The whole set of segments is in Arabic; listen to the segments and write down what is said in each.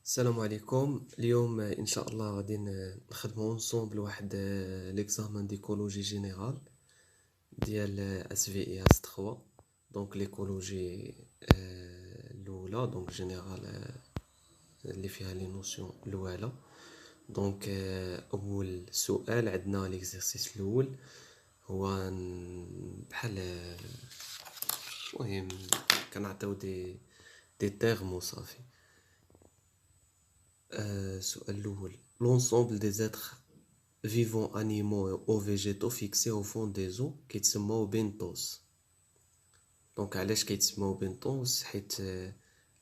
السلام عليكم. اليوم ان شاء الله غادي نخدمو اونصومبل واحد ليكزامان ديكولوجي جينيرال ديال اس في اي اس 3. دونك ليكولوجي الاولى، دونك جينيرال اللي فيها لي نوسيون الاولى. دونك اول سؤال عندنا ليكزرسيس الاول هو بحال المهم كنعطيو دي تيرم وصافي. السؤال الأول: l'ensemble des êtres vivants animaux ou végétaux fixés au fond des eaux كيتسموا بنتوس. دونك علاش كيتسموا بنتوس؟ حيت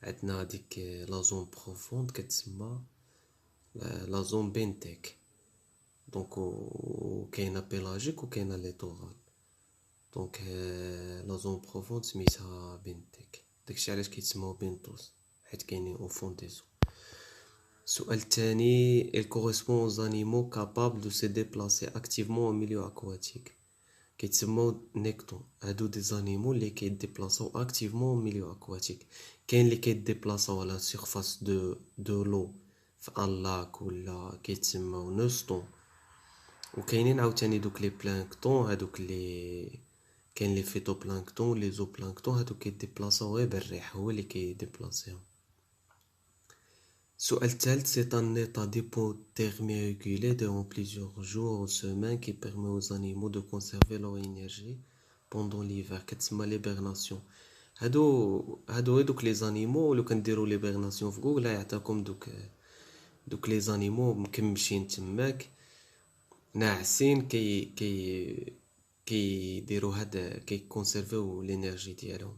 عندنا ديك لا زون بروفوند كتسمى لا زون بنتيك. دونك كاينه بيلاجيك وكاينه ليتورال. دونك لا زون بروفوند سميتها بنتيك، داكشي علاش كيتسموا بنتوس حيت كاينين au fond des eaux. السؤال الثاني: il correspond aux animaux capables de se déplacer activement au milieu aquatique كيتسموا نيكتون. هادو دي زانيمو اللي كيديبلاصاو اكتيفمون au milieu aquatique. كاين اللي كيديبلاصاو على سيرفاس دو لو في ان لاك ولا كيتسموا نوستون، وكاينين عاوتاني دوك لي بلانكتون هادوك اللي كاين لي فيتو بلانكتون لي زو بلانكتون هادو كيديبلاصاو غير بالريح، هو اللي كيديبلاصيهم. السؤال الثالث: c'est un état d'hypothermie régulé durant plusieurs jours ou semaines qui permet aux animaux de conserver leur énergie pendant l'hiver كتسمى l'hibernation. هادو دوك لي زانيمو لو كنديروا l'hibernation في جوجل يعطيكم دوك لي زانيمو مكمشين تماك ناعسين كيديروا هاد كيكونسيرفيو l'énergie ديالهم.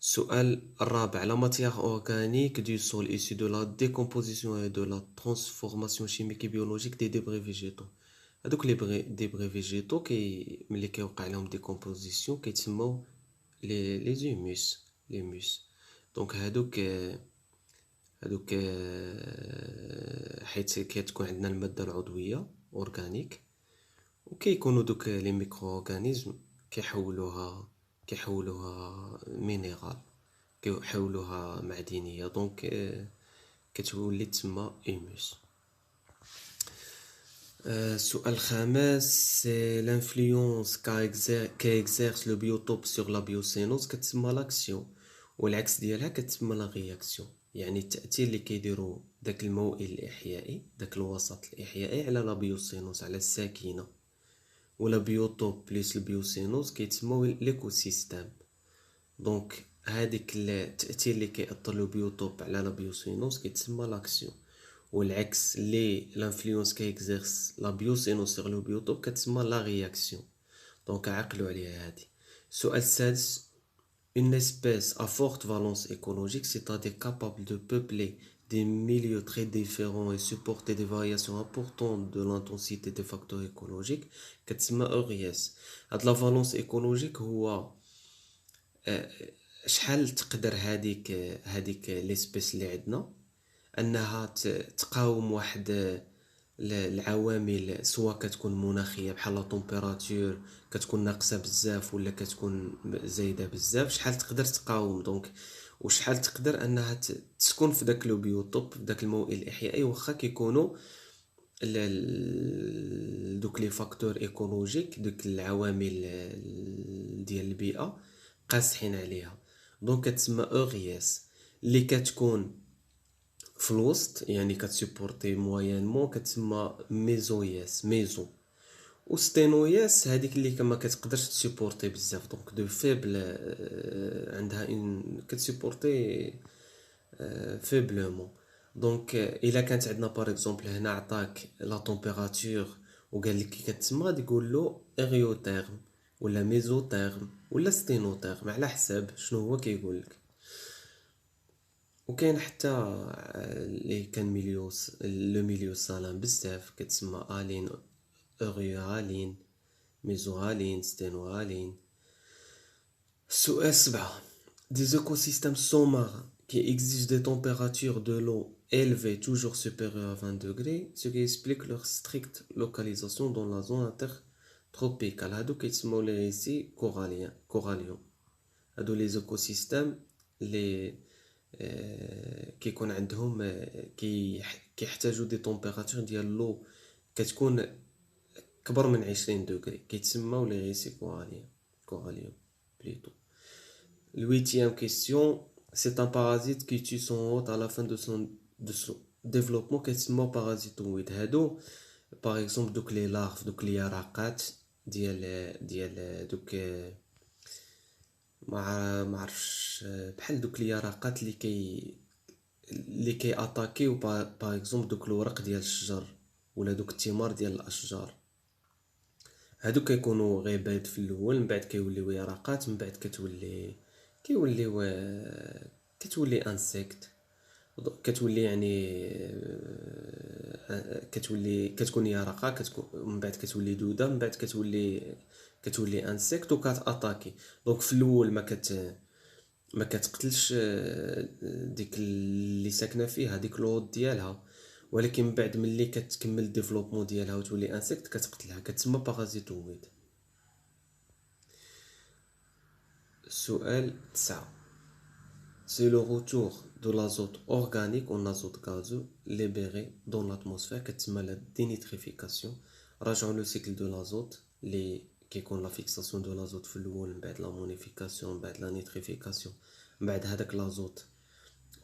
السؤال الرابع: la matière organique du sol issue de la décomposition et de la transformation chimique et biologique des débris végétaux. هادوك لي ديبري فيجيتو ملي كيوقع لهم ديكومبوزيسيون كيتسموا لي زيموس لي موس. دونك هادوك حيت كتكون عندنا الماده العضويه اورغانيك، وكيكونوا دوك لي ميكرو اورغانيزم كيحولوها مينيرال، كيحولوها معدنيه. دونك كتولي تسمى ايموس. السؤال الخامس: سي لانفلونس كايكزيرس لو بيوتوب سور لا بيوسينوز كتسمى لاكسيون، والعكس ديالها كتسمى لا رياكسيون. يعني التاثير اللي كيديروا داك الموئل الاحيائي، داك الوسط الاحيائي على لا بيوسينوز، على الساكنه. ولا بيوتوب بليس البيوسينوز كيتسموا ليكوسيستيم. دونك هذيك التاثير اللي كيأثر لو بيوتوب على لا بيوسينوز كيتسمى لاكسيون، والعكس اللي لانفلونس كيكزيرس لا بيوسينوز سيغ لو بيوتوب كتسمى لا رياكسيون. دونك عقلوا عليها هادي. السؤال السادس: une espèce à forte valence écologique, c'est-à-dire capable de peupler des milieux très différents et supporter des variations importantes de l'intensité des facteurs écologiques كتسمى أورياس. هاد لا فالونس ايكولوجيك هو شحال تقدر هاديك ليسبيس اللي عندنا انها تقاوم واحد العوامل، سواء كتكون مناخيه بحال لا طومبيراتور كتكون ناقصه بزاف ولا كتكون زايده بزاف، شحال تقدر تقاوم. دونك وشحال تقدر انها تسكن في داك لو بيوتوب، في داك الموئل الاحيائي، واخا كيكونوا دوك لي فاكتور ايكولوجيك، دوك العوامل ديال البيئه قاصحين عليها. دونك كتسمى اورياس. اللي كتكون في الوسط يعني كتسيبورتي مويانمون كتسمى ميزوياس ميزو. وستينوياس هذيك اللي كما كتقدرش تسيبورتي بزاف، دونك دو فيبل عندها ان كتسيبورتي فيبلومون. دونك الا كانت عندنا بار اكزومبل هنا عطاك لا طومبيراتور وقال لك كي كتسمى غادي تقول له اريوتيرم ولا ميزوتيرم ولا ستينوتيرم على حساب شنو هو كيقول لك. وكاين حتى اللي كان لو ميليو سالان بزاف كتسمى الين، اوريالين، ميزوالين، ستينوالين. السؤال 7: des écosystèmes sous-marins qui exigent des températures de l'eau élevées toujours supérieures à 20 degrés, ce qui explique leur stricte localisation dans la zone intertropicale. هادو كيتسموا لي ريسي كوراليون. هادو لي écosystèmes اللي كيكون عندهم كيحتاجوا دي طومبيراتور ديال لو كتكون كبر من 20 دوغري كيتسموا لي ريسيكواليوم كوراليوم بليتو. Huitième question, c'est un parasite qui tue son hôte à la fin de son développement كيتسموا parasitoïde. هادو par exemple دوك لي لارف دوك اليرقات ديال دوك ما عرفش بحال دوك اليرقات اللي كي اتاكيو باغ اكزومبل دوك الورق ديال الشجر ولا دوك الثمار ديال الاشجار. هادو كيكونوا غيبات في الاول من بعد كيوليو يرقات من بعد كتولي انسيكت كتولي يعني كتكون يرقه من بعد كتولي دوده من بعد كتولي انسيكت وكاتاتاكي. دونك في الاول ما كتقتلش ديك اللي ساكنه فيها ديك الوض ديالها ولكن من بعد ملي كتكمل الديفلوبمون ديالها وتولي انسيكت كتقتلها كتسمى بارازيتويد. سؤال 9. C'est le retour de l'azote organique en azote gazeux libéré dans l'atmosphère كتسمى la dénitrification. راجعوا لو cycle de l'azote اللي كيكون لا فيكساسيون دو l'azote في الاول من بعد لا مونيفيكاسيون من بعد لا نيتريفيكاسيون من بعد هذاك لازوت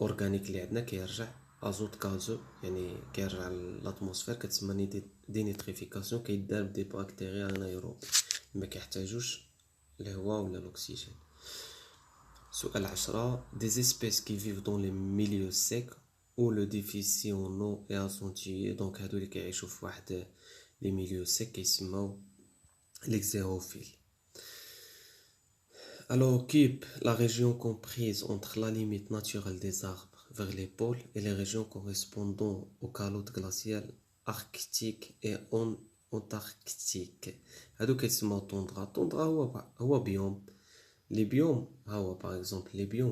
اورغانيك اللي عندنا كيرجع ازوت غازو يعني كيرجع للاتموسفير كتسمى دينيتريفيكاسيون كيدار بدي بكتيريا انايروب ما كيحتاجوش الهواء ولا الاكسجين. سؤال 10. Des espèces qui vivent dans les milieux secs où le déficit en eau est accentué. Donc هادو اللي كيعيشوا في واحد لي ميليو سيك كيسموا les xérophiles. Alors occupe la région comprise entre la limite naturelle des arbres vers les pôles et les régions correspondant aux calottes glaciales arctiques et antarctiques. هادو كيتسموا طوندرا. طوندرا هو بيوم لي بيوم هو باغ اكزومبل لي بيوم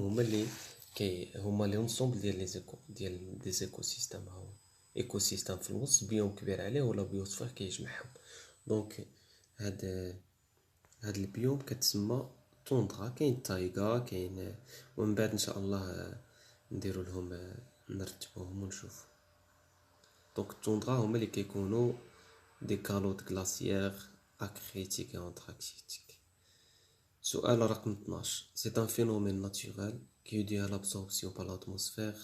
هما لي انسومبل ديال لي زيكو ديال دي زيكو سيستيم. هو ايكو سيستيم في الوسط بيوم كبير عليه ولا بيوسفير كيجمعهم. دونك هاد البيوم كتسمى طوندرا. كاين التايغا كاين ومن بعد ان شاء الله نديرو لهم نرتبوهم ونشوف. دونك الطوندرا هما اللي كيكونوا دي كالوت غلاسيير اكريتيك و انتراكتيك. سؤال رقم 12. C'est un phénomène naturel qui est dû à l'absorption par l'atmosphère